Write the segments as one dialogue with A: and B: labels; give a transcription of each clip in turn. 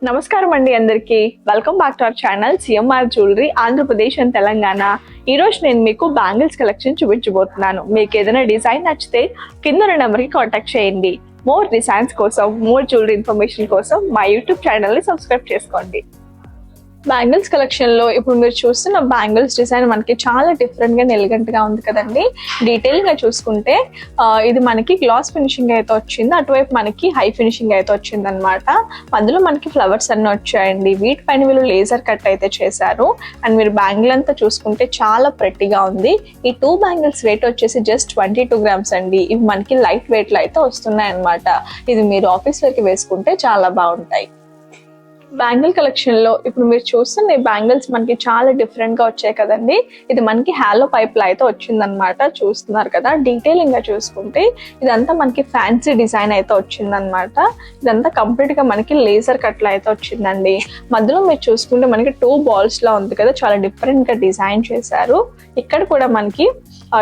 A: నమస్కారం అండి అందరికి. Welcome back to our channel CMR jewellery Andhra Pradesh and Telangana. ఈ రోజు నేను మీకు బ్యాంగిల్స్ కలెక్షన్ చూపించబోతున్నాను. మీకు ఏదైనా డిజైన్ నచ్చితే కింద నెంబర్ కి కాంటాక్ట్ చేయండి. మోర్ డిజైన్స్ కోసం, మోర్ జ్యువెలరీ ఇన్ఫర్మేషన్ కోసం మా యూట్యూబ్ ఛానల్ ని సబ్స్క్రైబ్ చేసుకోండి. బ్యాంగిల్స్ కలెక్షన్ లో ఇప్పుడు మీరు చూస్తున్న బ్యాంగిల్స్ డిజైన్ మనకి చాలా డిఫరెంట్ గా ఎలిగెంట్ గా ఉంది కదండి. డీటెయిల్ గా చూసుకుంటే ఇది మనకి గ్లాస్ ఫినిషింగ్ అయితే వచ్చింది, అటువైపు మనకి హై ఫినిషింగ్ అయితే వచ్చింది అనమాట. మధ్యలో మనకి ఫ్లవర్స్ అన్ని వచ్చాయండి. వీటిపైన వీళ్ళు లేజర్ కట్ అయితే చేశారు. అండ్ మీరు బ్యాంగిల్ అంతా చూసుకుంటే చాలా ప్రెట్టిగా ఉంది. ఈ 2 బ్యాంగిల్స్ వెయిట్ వచ్చేసి జస్ట్ 22 grams అండి. ఇవి మనకి లైట్ వెయిట్ లో అయితే వస్తున్నాయి అనమాట. ఇది మీరు ఆఫీస్ వరకు వేసుకుంటే చాలా బాగుంటాయి. బ్యాంగిల్ కలెక్షన్ లో ఇప్పుడు మీరు చూస్తున్న ఈ బ్యాంగిల్స్ మనకి చాలా డిఫరెంట్ గా వచ్చాయి కదండి. ఇది మనకి హాలో పైప్ లో అయితే వచ్చిందనమాట. చూస్తున్నారు కదా, డీటెయిలింగ్ గా చూసుకుంటే ఇదంతా మనకి ఫ్యాన్సీ డిజైన్ అయితే వచ్చిందనమాట. ఇదంతా కంప్లీట్ గా మనకి లేజర్ కట్ లో అయితే వచ్చిందండి. మధ్యలో మీరు చూసుకుంటే మనకి 2 balls లా ఉంది కదా, చాలా డిఫరెంట్ గా డిజైన్ చేశారు. ఇక్కడ కూడా మనకి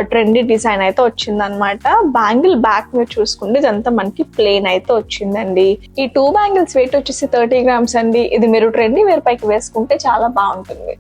A: ట్రెండీ డిజైన్ అయితే వచ్చిందనమాట. బ్యాంగిల్ బ్యాక్ మీరు చూసుకుంటే ఇదంతా మనకి ప్లేన్ అయితే వచ్చిందండి. ఈ 2 బ్యాంగిల్స్ వెయిట్ వచ్చేసి 30 grams అండి. ఇది మీరు ట్రెండీ వేర్ పైకి వేసుకుంటే చాలా బాగుంటుంది.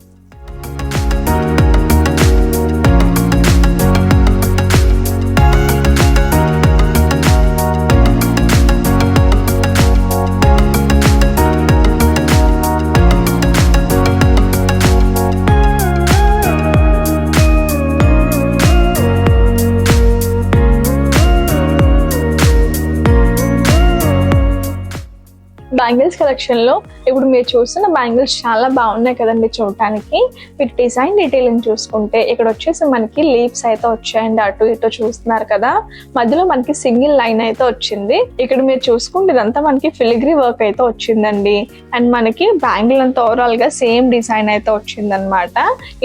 A: బ్యాంగిల్స్ కలెక్షన్ లో ఇప్పుడు మీరు చూస్తున్న బ్యాంగిల్స్ చాలా బాగున్నాయి కదండి చూడటానికి. మీరు డిజైన్ డీటెయిలింగ్ చూసుకుంటే ఇక్కడ వచ్చేసి మనకి లీవ్స్ అయితే వచ్చాయండి. అటు ఇటు చూస్తున్నారు కదా, మధ్యలో మనకి సింగిల్ లైన్ అయితే వచ్చింది. ఇక్కడ మీరు చూసుకుంటే ఇదంతా మనకి ఫిలిగ్రీ వర్క్ అయితే వచ్చిందండి. అండ్ మనకి బ్యాంగిల్ అంతా ఓవరాల్ గా సేమ్ డిజైన్ అయితే వచ్చింది అనమాట.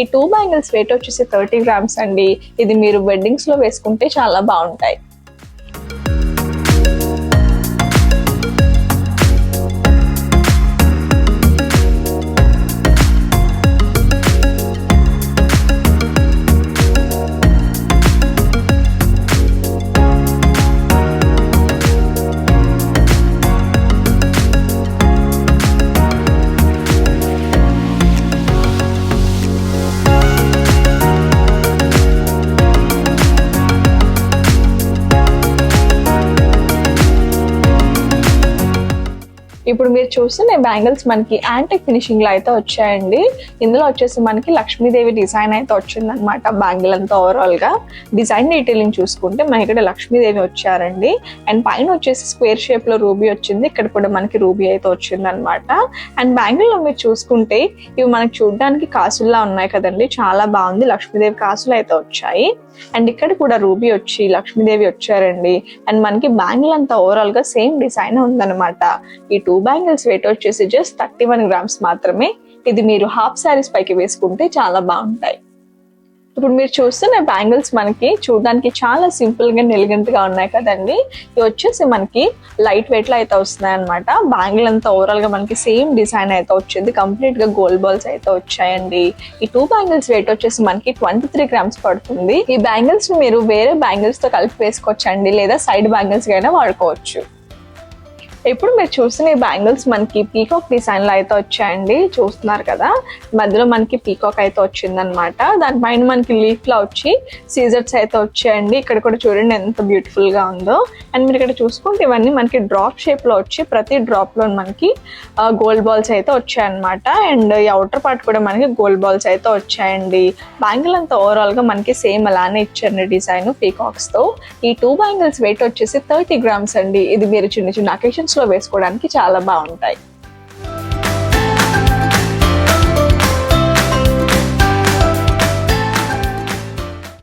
A: ఈ 2 బ్యాంగిల్స్ వెయిట్ వచ్చేసి 30 grams అండి. ఇది మీరు వెడ్డింగ్స్ లో వేసుకుంటే చాలా బాగుంటాయి. ఇప్పుడు మీరు చూస్తున్న బ్యాంగిల్స్ మనకి యాంటిక్ ఫినిషింగ్ లో అయితే వచ్చాయండి. ఇందులో వచ్చేసి మనకి లక్ష్మీదేవి డిజైన్ అయితే వచ్చింది అనమాట. బ్యాంగిల్ అంతా ఓవరాల్ గా డిజైన్ డీటెయిలింగ్ చూసుకుంటే మనకి ఇక్కడ లక్ష్మీదేవి వచ్చారండి. అండ్ పైన వచ్చేసి స్క్వేర్ షేప్ లో రూబీ వచ్చింది. ఇక్కడ కూడా మనకి రూబీ అయితే వచ్చింది అనమాట. అండ్ బ్యాంగిల్ లో మీరు చూసుకుంటే ఇవి మనకి చూడడానికి కాసుల్లా ఉన్నాయి కదండి, చాలా బాగుంది. లక్ష్మీదేవి కాసులు అయితే వచ్చాయి. అండ్ ఇక్కడ కూడా రూబీ వచ్చి లక్ష్మీదేవి వచ్చారండి. అండ్ మనకి బ్యాంగిల్ అంతా ఓవరాల్ గా సేమ్ డిజైన్ ఉందన్నమాట. ఈ 2 బ్యాంగిల్స్ వెయిట్ వచ్చేసి జస్ట్ 31 grams మాత్రమే. ఇది మీరు హాఫ్ శారీస్ పైకి వేసుకుంటే చాలా బాగుంటాయి. ఇప్పుడు మీరు చూస్తున్న బ్యాంగిల్స్ మనకి చూడడానికి చాలా సింపుల్ గా ఎలిగెంట్ గా ఉన్నాయి కదండి. ఇవి వచ్చేసి మనకి లైట్ వెయిట్ లో అయితే వస్తున్నాయి అనమాట. బ్యాంగిల్ అంతా ఓవరాల్ గా మనకి సేమ్ డిజైన్ అయితే వచ్చింది. కంప్లీట్ గా గోల్డ్ బాల్స్ అయితే వచ్చాయండి. ఈ 2 బ్యాంగిల్స్ వెయిట్ వచ్చేసి మనకి 23 grams పడుతుంది. ఈ బ్యాంగిల్స్ మీరు వేరే బ్యాంగిల్స్ తో కలిపి వేసుకోవచ్చండి, లేదా సైడ్ బ్యాంగిల్స్ అయినా వాడుకోవచ్చు. ఇప్పుడు మీరు చూస్తున్న ఈ బ్యాంగిల్స్ మనకి పీకాక్ డిజైన్ లో అయితే వచ్చాయండి. చూస్తున్నారు కదా, మధ్యలో మనకి పీకాక్ అయితే వచ్చింది అనమాట. దానిపైన మనకి లీఫ్ లా వచ్చి సీజర్స్ అయితే వచ్చాయండి. ఇక్కడ కూడా చూడండి ఎంత బ్యూటిఫుల్ గా ఉందో. అండ్ మీరు ఇక్కడ చూసుకుంటే ఇవన్నీ మనకి డ్రాప్ షేప్ లో వచ్చి ప్రతి డ్రాప్ లో మనకి గోల్డ్ బాల్స్ అయితే వచ్చాయన్నమాట. అండ్ ఈ అవుటర్ పార్ట్ కూడా మనకి గోల్డ్ బాల్స్ అయితే వచ్చాయండి. బ్యాంగిల్ అంతా ఓవరాల్ గా మనకి సేమ్ అలానే ఇచ్చారండి డిజైన్ పీకాక్స్ తో. ఈ 2 బ్యాంగిల్స్ వెయిట్ వచ్చేసి 30 grams అండి. ఇది మీరు చిన్న చిన్న అకేషన్స్ లో వేసుకోవడానికి చాలా బాగుంటాయి.